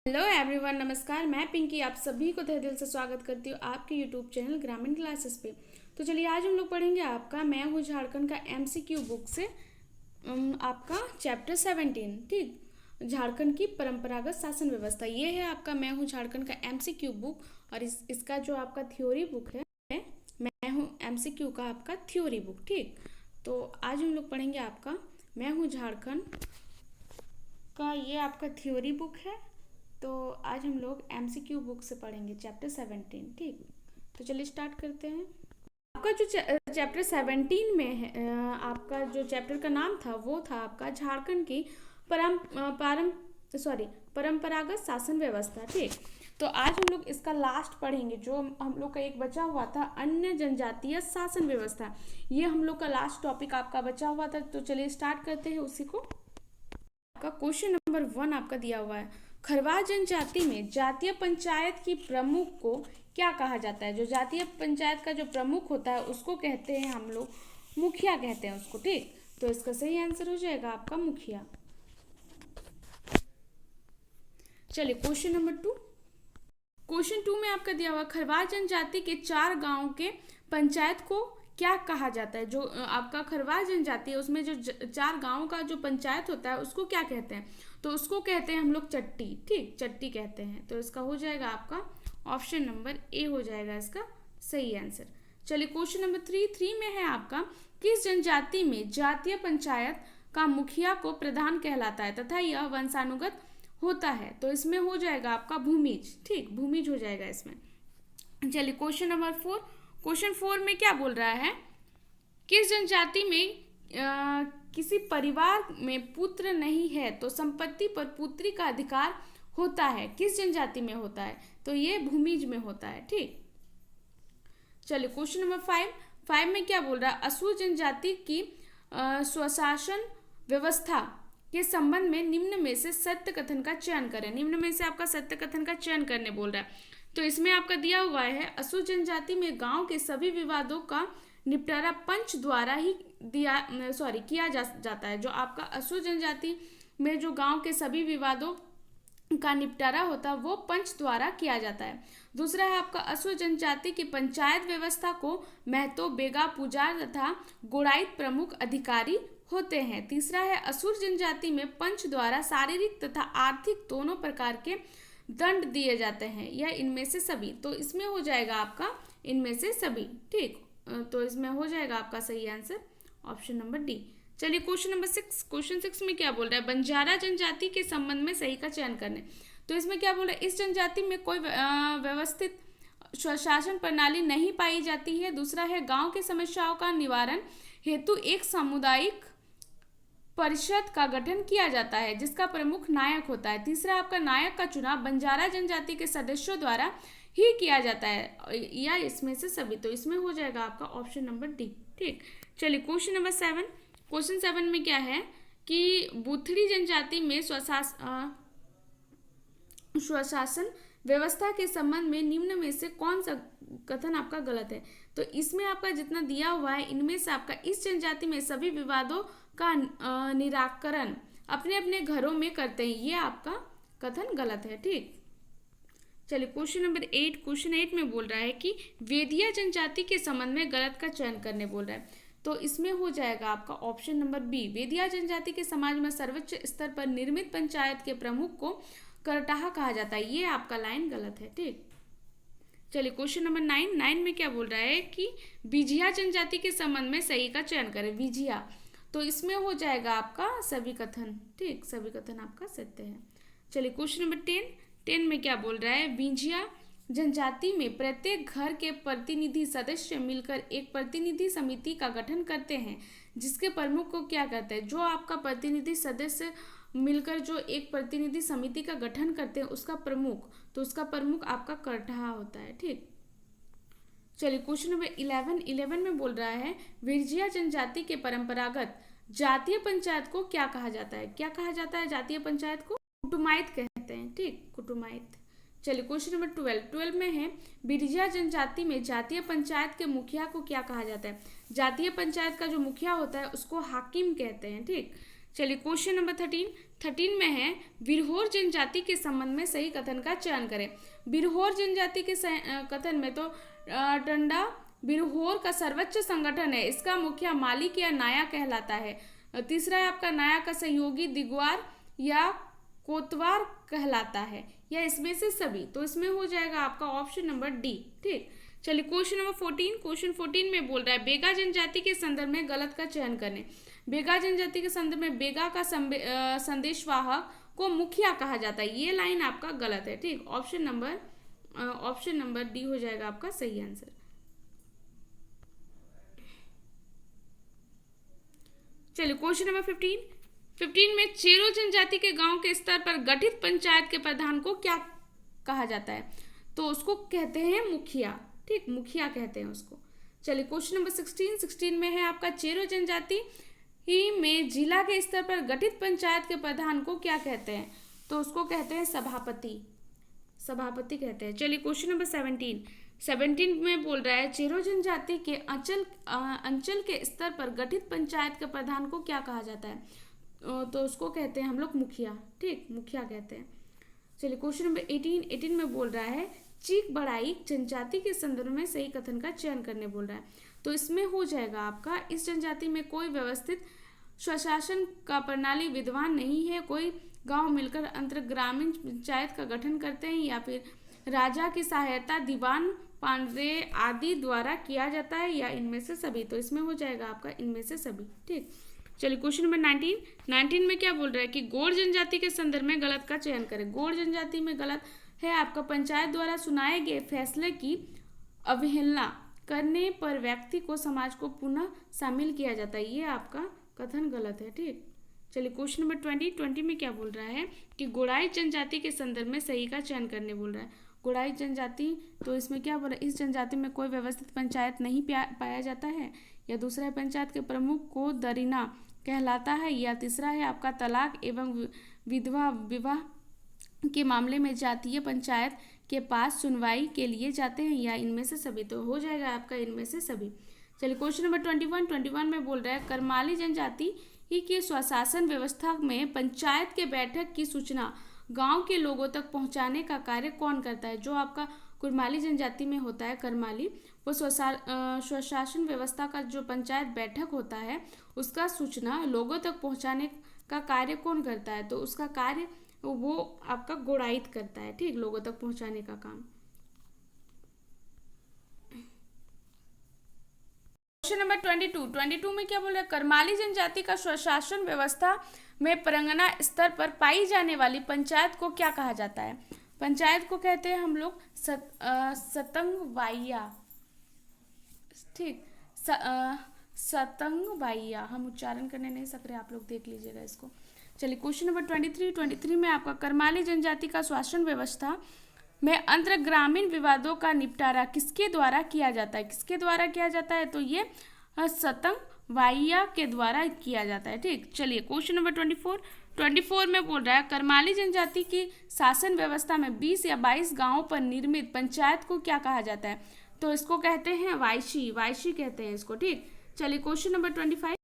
Hello everyone, नमस्कार। मैं पिंकी आप सभी को तहे दिल से स्वागत करती हूँ आपके यूट्यूब चैनल ग्रामीण क्लासेस पे। तो चलिए आज हम लोग पढ़ेंगे आपका मैं हूँ झारखंड का एमसीक्यू बुक से आपका चैप्टर 17। ठीक, झारखंड की परंपरागत शासन व्यवस्था। ये है आपका मैं हूँ झारखंड का एमसीक्यू बुक और इसका जो आपका थ्योरी बुक है मैं हूँ एमसीक्यू का आपका थ्योरी बुक। ठीक, तो आज हम लोग पढ़ेंगे आपका मैं हूँ झारखंड का ये आपका थ्योरी बुक है। तो आज हम लोग एमसीक्यू बुक से पढ़ेंगे चैप्टर 17। ठीक, तो चलिए स्टार्ट करते हैं। आपका जो चैप्टर 17 में है, आपका जो चैप्टर का नाम था वो था आपका झारखंड की परम पारम सॉरी परंपरागत शासन व्यवस्था। ठीक, तो आज हम लोग इसका लास्ट पढ़ेंगे। जो हम लोग का एक बचा हुआ था अन्य जनजातीय शासन व्यवस्था, ये हम लोग का लास्ट टॉपिक आपका बचा हुआ था। तो चलिए स्टार्ट करते हैं उसी को। आपका क्वेश्चन नंबर 1 आपका दिया हुआ है, खरवाह जनजाति में जातीय पंचायत की प्रमुख को क्या कहा जाता है। जो जातीय पंचायत का जो प्रमुख होता है उसको कहते हैं हम लोग मुखिया कहते हैं उसको। ठीक, तो इसका सही आंसर हो जाएगा आपका मुखिया। चलिए क्वेश्चन नंबर 2। क्वेश्चन 2 में आपका दिया हुआ खरवाह जनजाति के 4 गांव के पंचायत को क्या कहा जाता है। जो आपका खरवाह जनजाति है उसमें जो 4 गांव का जो पंचायत होता है उसको क्या कहते हैं। तो उसको कहते हैं हम लोग चट्टी। ठीक, चट्टी कहते हैं। तो इसका हो जाएगा आपका ऑप्शन नंबर ए हो जाएगा इसका सही आंसर। चलिए क्वेश्चन नंबर 3 में है आपका किस जनजाति में जातीय पंचायत का मुखिया को प्रधान कहलाता है तथा यह वंशानुगत होता है। तो इसमें हो जाएगा आपका भूमिज। ठीक, भूमिज हो जाएगा इसमें। चलिए क्वेश्चन नंबर 4। क्वेश्चन 4 में क्या बोल रहा है, किस जनजाति में किसी परिवार में पुत्र नहीं है तो संपत्ति पर पुत्री का अधिकार होता है। किस जनजाति में होता है, तो ये भूमिज में होता है। ठीक, चलिए क्वेश्चन नंबर 5 में क्या बोल रहा है, असुर जनजाति की स्वशासन व्यवस्था के संबंध में निम्न में से सत्य कथन का चयन करें। निम्न में से आपका सत्य कथन का चयन करने बोल रहा है। तो इसमें आपका दिया हुआ है असुर जनजाति में गांव के सभी विवादों का निपटारा पंच द्वारा ही किया जाता है। जो आपका असुर जनजाति में जो गांव के सभी विवादों का निपटारा होता है वो पंच द्वारा किया जाता है। दूसरा है आपका असुर जनजाति की पंचायत व्यवस्था को महतो, बेगा, पुजार तथा गुड़ाइत प्रमुख अधिकारी होते हैं। तीसरा है असुर जनजाति में पंच द्वारा शारीरिक तथा आर्थिक दोनों प्रकार के दंड दिए जाते हैं या इनमें से सभी। तो इसमें हो जाएगा आपका इनमें से सभी। ठीक, तो इसमें हो जाएगा आपका सही आंसर ऑप्शन नंबर डी। चलिए क्वेश्चन नंबर 6। क्वेश्चन 6 में क्या बोल रहा है, बंजारा जनजाति के संबंध में सही का चयन करने। तो इसमें क्या बोल रहा है, इस जनजाति में कोई व्यवस्थित स्वशासन प्रणाली नहीं पाई जाती है। दूसरा है गांव की समस्याओं का निवारण हेतु एक सामुदायिक परिषद का गठन किया जाता है जिसका प्रमुख नायक होता है। तीसरा आपका नायक का चुनाव बंजारा जनजाति के सदस्यों द्वारा ही किया जाता है या इसमें से सभी। तो इसमें हो जाएगा आपका ऑप्शन नंबर डी। ठीक, चलिए क्वेश्चन नंबर 7। क्वेश्चन 7 में क्या है कि बुथड़ी जनजाति में स्वशासन व्यवस्था के संबंध में निम्न में से कौन सा कथन आपका गलत है। तो इसमें आपका जितना दिया हुआ है इनमें से आपका इस जनजाति में सभी विवादों का निराकरण अपने अपने घरों में करते हैं, ये आपका कथन गलत है। ठीक, चलिए क्वेश्चन नंबर 8। क्वेश्चन 8 में बोल रहा है कि वेदिया जनजाति के संबंध में गलत का चयन करने बोल रहा है। तो इसमें हो जाएगा आपका ऑप्शन नंबर बी। वेदिया जनजाति के समाज में सर्वोच्च स्तर पर निर्मित पंचायत के प्रमुख को करटाहा कहा जाता है, ये आपका लाइन गलत है। ठीक, चलिए क्वेश्चन नंबर 9 में क्या बोल रहा है कि बिझिया जनजाति के संबंध में सही का चयन करें। बिझिया, तो इसमें हो जाएगा आपका सभी कथन। ठीक, सभी कथन आपका सत्य है। चलिए क्वेश्चन नंबर 10 में क्या बोल रहा है, बिझिया जनजाति में प्रत्येक घर के प्रतिनिधि सदस्य मिलकर एक प्रतिनिधि समिति का गठन करते हैं जिसके प्रमुख को क्या कहते हैं। जो आपका प्रतिनिधि सदस्य मिलकर जो एक प्रतिनिधि समिति का गठन करते हैं उसका प्रमुख, तो उसका प्रमुख आपका करटाहा होता है। ठीक, चलिए क्वेश्चन नंबर 11 में बोल रहा है विरजिया जनजाति के परंपरागत जातीय पंचायत को क्या कहा जाता है। क्या कहा जाता है जातीय पंचायत को, कुटुमाइत कहते हैं। ठीक, कुटुमाइत। चलिए क्वेश्चन नंबर 12 में है बिरजिया जनजाति में जातीय पंचायत के मुखिया को क्या कहा जाता है। जातीय पंचायत का जो मुखिया होता है उसको हाकिम कहते हैं। ठीक, चलिए क्वेश्चन नंबर 13 13 में है बिरहोर जनजाति के संबंध में सही कथन का चयन करें। बिरहोर जनजाति के कथन में तो टंडा बिरहोर का सर्वोच्च संगठन है, इसका मुखिया मालिक या नाया कहलाता है। तीसरा है आपका नाया का सहयोगी दिगवार या कोतवार कहलाता है, या इसमें से सभी। तो इसमें हो जाएगा आपका ऑप्शन नंबर डी। ठीक, चलिए क्वेश्चन नंबर 14। क्वेश्चन 14 में बोल रहा है बेगा जनजाति के संदर्भ में गलत का चयन करें। बेगा जनजाति के संदर्भ में बेगा का संदेशवाहक को मुखिया कहा जाता है, ये लाइन आपका गलत है। ठीक, ऑप्शन नंबर डी हो जाएगा आपका सही आंसर। चलिए क्वेश्चन नंबर 15 में चेरो जनजाति के गांव के स्तर पर गठित पंचायत के प्रधान को क्या कहा जाता है? तो उसको कहते हैं मुखिया। ठीक, मुखिया कहते हैं उसको। चलिए क्वेश्चन नंबर 16 में है आपका चेरो जनजाति ही में जिला के स्तर पर गठित पंचायत के प्रधान को क्या कहते हैं? तो उसको कहते हैं सभापति कहते हैं। चलिए क्वेश्चन नंबर 17 में बोल रहा है चेरो जनजाति के अंचल के स्तर पर गठित पंचायत के प्रधान को क्या कहा जाता है? तो उसको कहते हैं हम लोग मुखिया। ठीक, मुखिया कहते हैं। चलिए क्वेश्चन नंबर 18 में बोल रहा है चीक बड़ाई जनजाति के संदर्भ में सही कथन का चयन करने बोल रहा है। तो इसमें हो जाएगा आपका इस जनजाति में कोई व्यवस्थित स्वशासन का प्रणाली विद्यमान नहीं है, कोई गांव मिलकर अंतर ग्रामीण पंचायत का गठन करते हैं, या फिर राजा की सहायता दीवान पांडे आदि द्वारा किया जाता है, या इनमें से सभी। तो इसमें हो जाएगा आपका इनमें से सभी। ठीक, चलिए क्वेश्चन नंबर 19 में क्या बोल रहा है कि गौड़ जनजाति के संदर्भ में गलत का चयन करें। गौड़ जनजाति में गलत है आपका पंचायत द्वारा सुनाए गए फैसले की अवहेलना करने पर व्यक्ति को समाज को पुनः शामिल किया जाता है, ये आपका कथन गलत है। ठीक, चलिए क्वेश्चन नंबर 20 में क्या बोल रहा है कि गोड़ाई जनजाति के संदर्भ में सही का चयन करने बोल रहा है। गोड़ाई जनजाति, तो इसमें क्या बोला, इस जनजाति में कोई व्यवस्थित पंचायत नहीं पाया जाता है, या दूसरा है पंचायत के प्रमुख को दरीना कहलाता है, या तीसरा है आपका तलाक एवं विधवा विवाह के मामले में जातीय पंचायत के पास सुनवाई के लिए जाते हैं, या इनमें से सभी। तो हो जाएगा आपका इनमें से सभी। चलिए क्वेश्चन नंबर 21 में बोल रहा है करमाली जनजाति ही की स्वशासन व्यवस्था में पंचायत के बैठक की सूचना गांव के लोगों तक पहुंचाने का कार्य कौन करता है? जो आपका कुरमाली जनजाति में होता है करमाली, वो स्वशासन व्यवस्था का जो पंचायत बैठक होता है उसका सूचना लोगों तक पहुंचाने का कार्य कौन करता है? तो उसका कार्य वो आपका गोड़ाइत करता है। ठीक, लोगों तक पहुंचाने का काम। क्वेश्चन नंबर 22 में क्या बोल रहा है करमाली जनजाति का स्वशासन व्यवस्था में परगना स्तर पर पाई जाने वाली पंचायत को क्या कहा जाता है? पंचायत को कहते हैं हम लोग सतंगवाइया। ठीक, सतंगवाइया, हम उच्चारण करने नहीं सक रहे, आप लोग देख लीजिएगा इसको। चलिए क्वेश्चन नंबर 23 में आपका करमाली जनजाति का शासन व्यवस्था में अंतर ग्रामीण विवादों का निपटारा किसके द्वारा किया जाता है? किसके द्वारा किया जाता है? तो ये सतंगवाइया के द्वारा किया जाता है। ठीक, चलिए क्वेश्चन नंबर 24 में बोल रहा है करमाली जनजाति की शासन व्यवस्था में 20 या 22 गांवों पर निर्मित पंचायत को क्या कहा जाता है? तो इसको कहते हैं वायशी कहते हैं इसको। ठीक, चलिए क्वेश्चन नंबर 25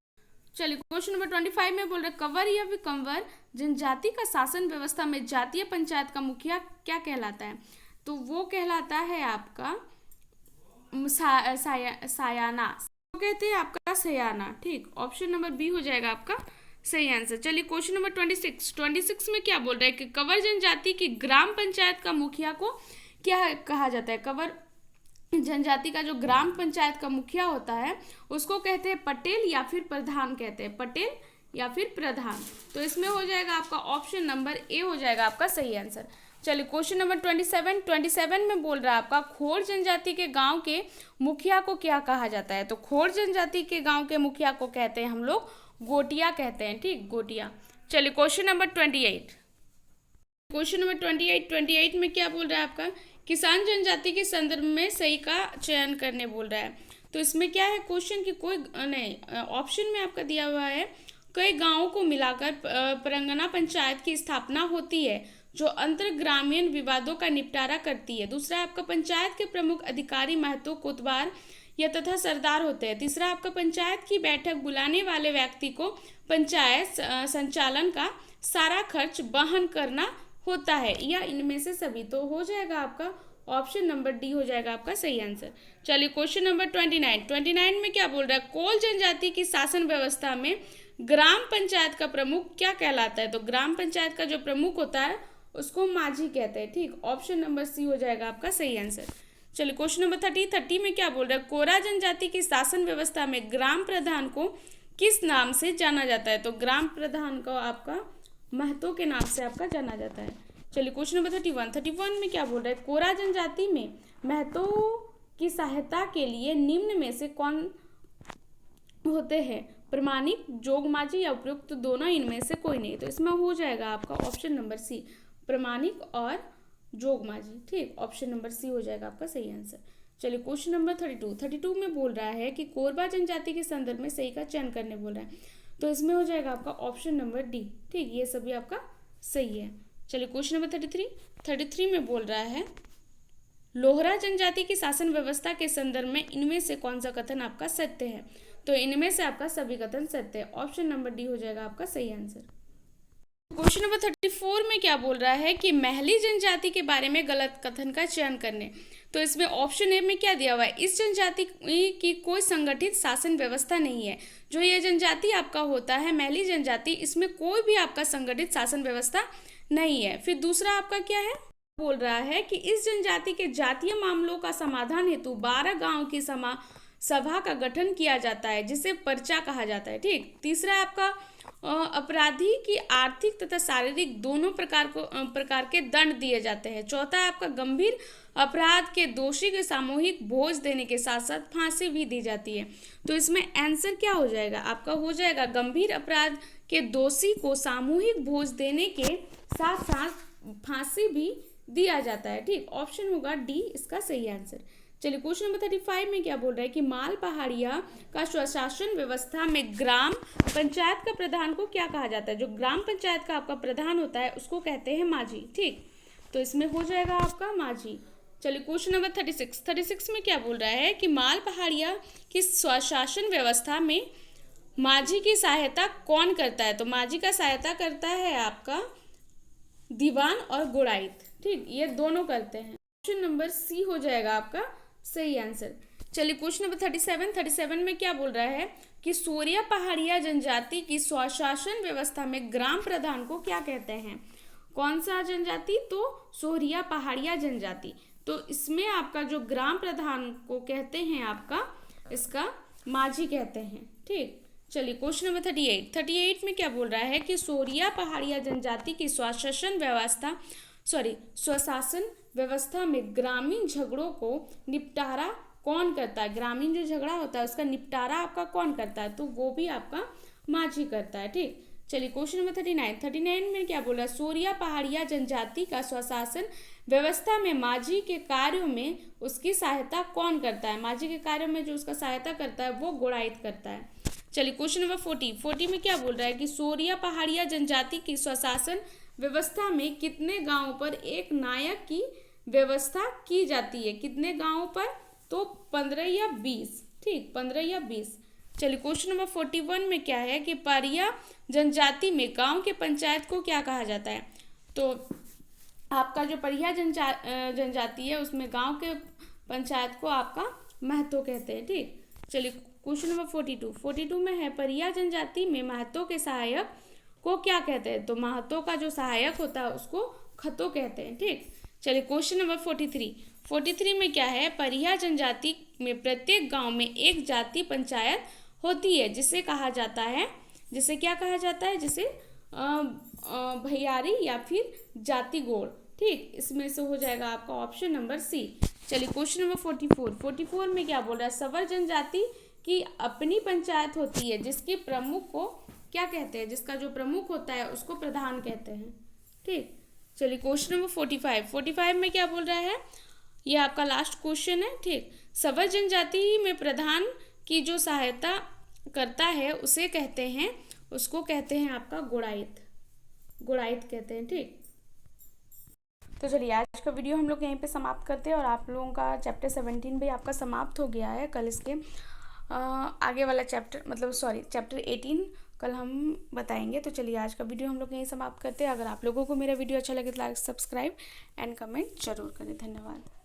में बोल रहे कंवर या फिर कंवर जनजाति का शासन व्यवस्था में जातीय पंचायत का मुखिया क्या कहलाता है? तो वो कहलाता है आपका सायाना, वो कहते हैं आपका सयाना। ठीक, ऑप्शन नंबर बी हो जाएगा आपका सही आंसर। चलिए क्वेश्चन नंबर 26 में क्या बोल रहा है कि कंवर जनजाति की ग्राम पंचायत का मुखिया को क्या कहा जाता है? कंवर जनजाति का जो ग्राम पंचायत का मुखिया होता है उसको कहते हैं पटेल या फिर प्रधान कहते हैं, पटेल या फिर प्रधान। तो इसमें हो जाएगा आपका ऑप्शन नंबर ए हो जाएगा आपका सही आंसर। चलिए क्वेश्चन नंबर 27 में बोल रहा है आपका खोड़ जनजाति के गांव के मुखिया को क्या कहा जाता है? तो खोड़ जनजाति के गांव के मुखिया को कहते हैं हम लोग गोटिया कहते हैं। ठीक, गोटिया। चलिए क्वेश्चन नंबर 28 में क्या बोल रहा है आपका किसान जनजाति के संदर्भ में सही का चयन करने बोल रहा है। तो इसमें क्या है क्वेश्चन की कोई नहीं, ऑप्शन में आपका दिया हुआ है कई गांवों को मिलाकर परगना पंचायत की स्थापना होती है जो अंतर ग्रामीण विवादों का निपटारा करती है। दूसरा आपका पंचायत के प्रमुख अधिकारी महतो कोतवार या तथा सरदार होते हैं। तीसरा आपका पंचायत की बैठक बुलाने वाले व्यक्ति को पंचायत संचालन का सारा खर्च वहन करना होता है, या इनमें से सभी। तो हो जाएगा आपका ऑप्शन नंबर डी हो जाएगा आपका सही आंसर। चलिए क्वेश्चन नंबर 29 में क्या बोल रहा है, कोल जनजाति की शासन व्यवस्था में ग्राम पंचायत का प्रमुख क्या कहलाता है। तो ग्राम पंचायत का जो प्रमुख होता है उसको माझी कहते हैं। ठीक, ऑप्शन नंबर सी हो जाएगा आपका सही आंसर। चलिए क्वेश्चन नंबर 30 में क्या बोल रहा है, कोरा जनजाति की शासन व्यवस्था में ग्राम प्रधान को किस नाम से जाना जाता है। तो ग्राम प्रधान को आपका महतो के नाम से आपका जाना जाता है। चलिए क्वेश्चन नंबर 31 में क्या बोल रहा है, कोरा जनजाति में महतो की सहायता के लिए निम्न में से कौन होते हैं, प्रमाणिक, जोगमाझी या उपयुक्त दोनों इनमें से कोई नहीं। तो इसमें हो जाएगा आपका ऑप्शन नंबर सी, प्रमाणिक और जोगमाझी। ठीक, ऑप्शन नंबर सी हो जाएगा आपका सही आंसर। चलिए क्वेश्चन नंबर 32 में बोल रहा है कि कोरबा जनजाति के संदर्भ में सही का चयन करने बोल रहा है। तो इसमें हो जाएगा आपका ऑप्शन नंबर डी। ठीक, ये सभी आपका सही है। चलिए क्वेश्चन नंबर 33 में बोल रहा है, लोहरा जनजाति की शासन व्यवस्था के संदर्भ में इनमें से कौन सा कथन आपका सत्य है। तो इनमें से आपका सभी कथन सत्य है। ऑप्शन नंबर डी हो जाएगा आपका सही आंसर। क्वेश्चन नंबर 34 में क्या बोल रहा है कि महली जनजाति के बारे में गलत कथन का चयन करने। तो इसमें ऑप्शन ए में क्या दिया हुआ है, इस जनजाति की कोई संगठित शासन व्यवस्था नहीं है। जो ये जनजाति आपका होता है महली जनजाति, इसमें कोई भी आपका संगठित शासन व्यवस्था नहीं है। फिर दूसरा आपका क्या है, बोल रहा है कि इस जनजाति के जातीय मामलों का समाधान हेतु 12 गांव की सभा का गठन किया जाता है, जिसे पर्चा कहा जाता है। ठीक, तीसरा आपका अपराधी की आर्थिक तथा शारीरिक दोनों प्रकार के दंड दिए जाते हैं। चौथा है आपका गंभीर अपराध के दोषी को सामूहिक भोज देने के साथ साथ फांसी भी दी जाती है। तो इसमें आंसर क्या हो जाएगा आपका, हो जाएगा गंभीर अपराध के दोषी को सामूहिक भोज देने के साथ साथ फांसी भी दिया जाता है। ठीक, ऑप्शन होगा डी इसका सही आंसर। चलिए क्वेश्चन नंबर 35 में क्या बोल रहा है कि माल पहाड़िया का स्वशासन व्यवस्था में ग्राम पंचायत का प्रधान को क्या कहा जाता है। जो ग्राम पंचायत का आपका प्रधान होता है उसको कहते हैं माझी। ठीक, तो इसमें हो जाएगा आपका माझी। चलिए क्वेश्चन नंबर 36 में क्या बोल रहा है कि माल पहाड़िया की स्वशासन व्यवस्था में माझी की सहायता कौन करता है। तो माझी का सहायता करता है आपका दीवान और गुड़ाइत। ठीक, ये दोनों करते हैं। ऑप्शन नंबर सी हो जाएगा आपका सही आंसर। चलिए क्वेश्चन नंबर 37 में क्या बोल रहा है कि सोरिया पहाड़िया जनजाति की स्वशासन व्यवस्था में ग्राम प्रधान को क्या कहते हैं। कौन सा जनजाति, तो सोरिया पहाड़िया जनजाति। तो इसमें आपका जो ग्राम प्रधान को कहते हैं आपका इसका माझी कहते हैं। ठीक, चलिए क्वेश्चन नंबर 38 में क्या बोल रहा है कि सोरिया पहाड़िया जनजाति की स्वशासन व्यवस्था में ग्रामीण झगड़ों को निपटारा कौन करता है। ग्रामीण जो झगड़ा होता है उसका निपटारा आपका कौन करता है, तो वो भी आपका माझी करता है। ठीक, चलिए क्वेश्चन नंबर 39 में क्या बोल रहा है, सोरिया पहाड़िया जनजाति का स्वशासन व्यवस्था में माझी के कार्यों में उसकी सहायता कौन करता है। माझी के कार्यों में जो उसका सहायता करता है वो गुड़ाइत करता है। चलिए क्वेश्चन नंबर 40 में क्या बोल रहा है कि सोरिया पहाड़िया जनजाति की स्वशासन व्यवस्था में कितने गांवों पर एक नायक की व्यवस्था की जाती है। कितने गांवों पर, तो 15 या 20। ठीक, 15 या 20। चलिए क्वेश्चन नंबर 41 में क्या है कि पारिया जनजाति में गांव के पंचायत को क्या कहा जाता है। तो आपका जो परिया जनजाति है उसमें गांव के पंचायत को आपका महतो कहते हैं। ठीक, चलिए क्वेश्चन नंबर 42 में है परिया जनजाति में महतो के सहायक को क्या कहते हैं। तो महतो का जो सहायक होता है उसको खतो कहते हैं। ठीक, चलिए क्वेश्चन नंबर 43 में क्या है, परिया जनजाति में प्रत्येक गांव में एक जाति पंचायत होती है जिसे कहा जाता है, जिसे क्या कहा जाता है, जिसे भैयारी या फिर जाति गोड़। ठीक, इसमें से हो जाएगा आपका ऑप्शन नंबर सी। चलिए क्वेश्चन नंबर 44 में क्या बोल रहा है, सवर जनजाति की अपनी पंचायत होती है जिसके प्रमुख को क्या कहते हैं, जिसका जो प्रमुख होता है उसको प्रधान कहते हैं। ठीक, चलिए क्वेश्चन नंबर 45 में क्या बोल रहा है, ये आपका लास्ट क्वेश्चन है। ठीक, सवर जनजाति में प्रधान की जो सहायता करता है उसे कहते हैं, उसको कहते हैं आपका गुड़ाइत कहते हैं। ठीक, तो चलिए आज का वीडियो हम लोग यहीं पे समाप्त करते हैं और आप लोगों का चैप्टर 17 भी आपका समाप्त हो गया है। कल इसके आगे वाला चैप्टर मतलब चैप्टर 18 कल हम बताएंगे। तो चलिए आज का वीडियो हम लोग यहीं समाप्त करते हैं। अगर आप लोगों को मेरा वीडियो अच्छा लगे तो लाइक, सब्सक्राइब एंड कमेंट जरूर करें। धन्यवाद।